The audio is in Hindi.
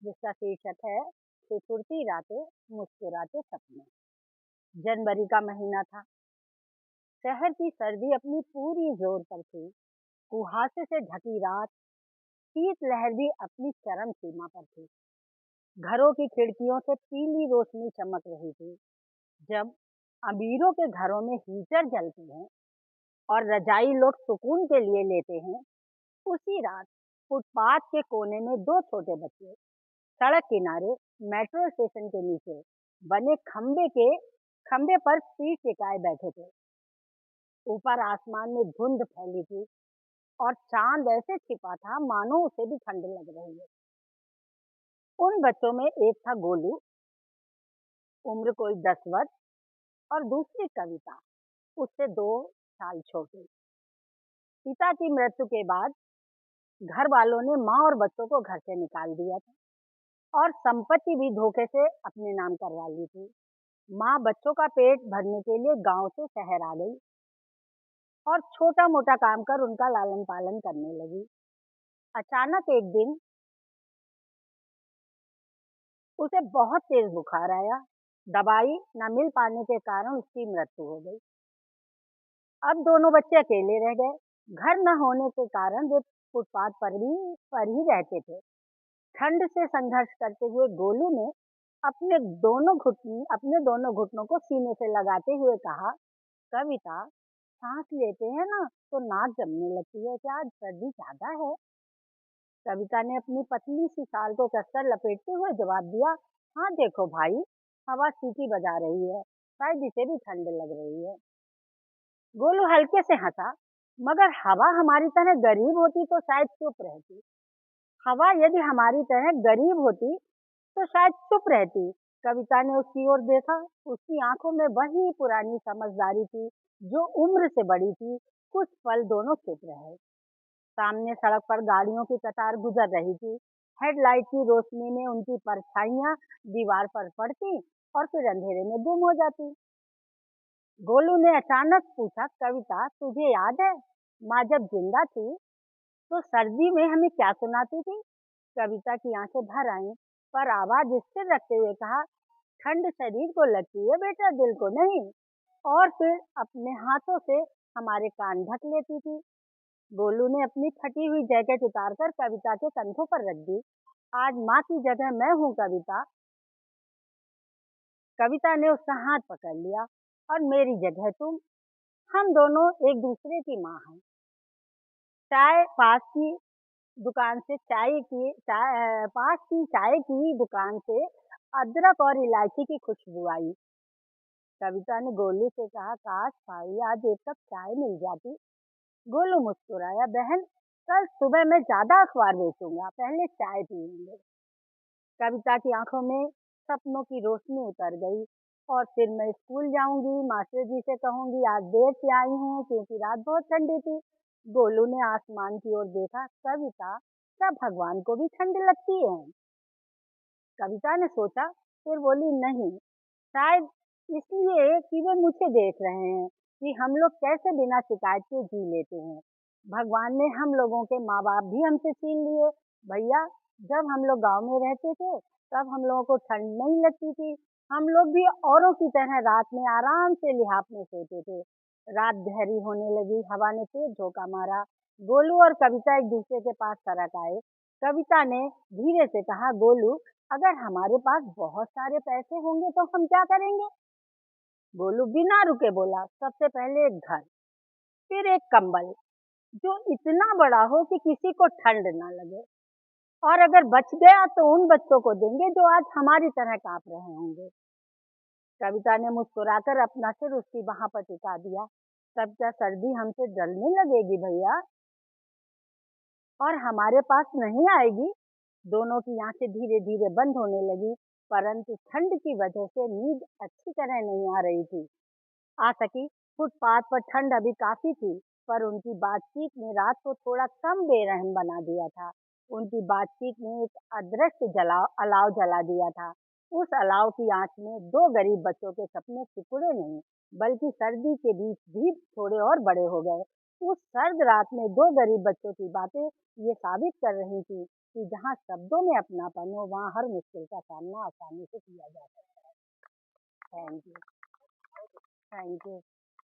जिसका शीर्षक है सिकुड़ती रातें मुस्कुराते सपने। जनवरी का महीना था। शहर की सर्दी अपनी पूरी जोर पर थी। कुहासे से ढकी रात, शीतलहर भी अपनी चरम सीमा पर थी। घरों की खिड़कियों से पीली रोशनी चमक रही थी। जब अमीरों के घरों में हीटर जलते हैं और रजाई लोग सुकून के लिए लेते हैं, उसी रात फुटपाथ के कोने में दो छोटे बच्चे सड़क किनारे मेट्रो स्टेशन के नीचे बने खंबे पर पीठ टिकाए बैठे थे। ऊपर आसमान में धुंध फैली थी और चांद ऐसे छिपा था मानो उसे भी ठंड लग रही है। उन बच्चों में एक था गोलू, उम्र कोई 10 वर्ष, और दूसरी कविता, उससे 2 साल छोटी। पिता की मृत्यु के बाद घर वालों ने माँ और बच्चों को घर से निकाल दिया था और संपत्ति भी धोखे से अपने नाम करवा ली थी। माँ बच्चों का पेट भरने के लिए गांव से शहर आ गई और छोटा मोटा काम कर उनका लालन पालन करने लगी। अचानक एक दिन उसे बहुत तेज बुखार आया। दवाई न मिल पाने के कारण उसकी मृत्यु हो गई। अब दोनों बच्चे अकेले रह गए। घर न होने के कारण वे फुटपाथ पर ही रहते थे। ठंड से संघर्ष करते हुए गोलू ने अपने दोनों घुटनों को सीने से लगाते हुए कहा, कविता, सांस लेते हैं ना तो नाक जमने लगती है, क्या आज सर्दी ज्यादा है? कविता ने अपनी पतली सी साल को कसकर लपेटते हुए जवाब दिया, हाँ देखो भाई, हवा सीटी बजा रही है, शायद इसे भी ठंड लग रही है। गोलू हल्के से हंसा, मगर हवा हमारी तरह गरीब होती तो शायद चुप रहती। हवा यदि हमारी तरह गरीब होती तो शायद चुप रहती। कविता ने उसकी ओर देखा। उसकी आंखों में वही पुरानी समझदारी थी जो उम्र से बड़ी थी। कुछ पल दोनों चुप रहे। सामने सड़क पर गाड़ियों की कतार गुजर रही थी। हेडलाइट की रोशनी में उनकी परछाइयां दीवार पर पड़ती और फिर अंधेरे में गुम हो जाती। गोलू ने अचानक पूछा, कविता, तुझे याद है माँ जब जिंदा थी तो सर्दी में हमें क्या सुनाती थी? कविता की आंखें भर आईं, पर आवाज स्थिर रखते हुए कहा, ठंड शरीर को लगती है बेटा, दिल को नहीं। और फिर अपने हाथों से हमारे कान ढक लेती थी। गोलू ने अपनी फटी हुई जैकेट उतारकर कविता के कंधों पर रख दी। आज माँ की जगह मैं हूँ कविता। कविता ने उसका हाथ पकड़ लिया, और मेरी जगह तुम। हम दोनों एक दूसरे की माँ हैं। चाय पास की दुकान से पास की चाय की दुकान से अदरक और इलायची की खुशबू आई। कविता ने गोलू से कहा, काश भाई आज एक कप चाय मिल जाती। गोलू मुस्कुराया, बहन, कल सुबह मैं ज्यादा अखबार बेचूंगा, पहले चाय पीएंगे। कविता की आंखों में सपनों की रोशनी उतर गई। और फिर मैं स्कूल जाऊंगी, मास्टर जी से कहूंगी आज देर से आई हूँ क्योंकि रात बहुत ठंडी थी। गोलू ने आसमान की ओर देखा, कविता, क्या भगवान को भी ठंड लगती है? कविता ने सोचा, फिर बोली, नहीं, शायद इसलिए कि वे मुझे देख रहे हैं कि हम लोग कैसे बिना शिकायत के जी लेते हैं। भगवान ने हम लोगों के माँ बाप भी हमसे छीन लिए। भैया, जब हम लोग गांव में रहते थे तब हम लोगों को ठंड नहीं लगती थी। हम लोग भी औरों की तरह रात में आराम से लिहाफ में सोते थे। रात गहरी होने लगी, हवा ने तेज झोंका मारा। गोलू और कविता एक दूसरे के पास सरक आए। कविता ने धीरे से कहा, गोलू, अगर हमारे पास बहुत सारे पैसे होंगे तो हम क्या करेंगे? गोलू बिना रुके बोला, सबसे पहले एक घर, फिर एक कंबल जो इतना बड़ा हो कि किसी को ठंड ना लगे, और अगर बच गया तो उन बच्चों को देंगे जो आज हमारी तरह कांप रहे होंगे। कविता ने मुस्कुराकर अपना सिर उसकी बाह पर टिका दिया। तब क्या सर्दी हमसे जलने लगेगी भैया, और हमारे पास नहीं आएगी? दोनों की आंखें धीरे धीरे बंद होने लगी, परंतु ठंड की वजह से नींद अच्छी तरह नहीं आ सकी। फुटपाथ पर ठंड अभी काफी थी, पर उनकी बातचीत ने रात को थोड़ा कम बेरहम बना दिया था। उनकी बातचीत ने एक अदृश्य अलाव जला दिया था। उस अलाव की आंच में दो गरीब बच्चों के सपने सिकुड़े नहीं, बल्कि सर्दी के बीच भी थोड़े और बड़े हो गए। उस सर्द रात में दो गरीब बच्चों की बातें ये साबित कर रही थी कि जहाँ शब्दों में अपनापन हो वहाँ हर मुश्किल का सामना आसानी से किया जा सकता है। Thank you. Thank you.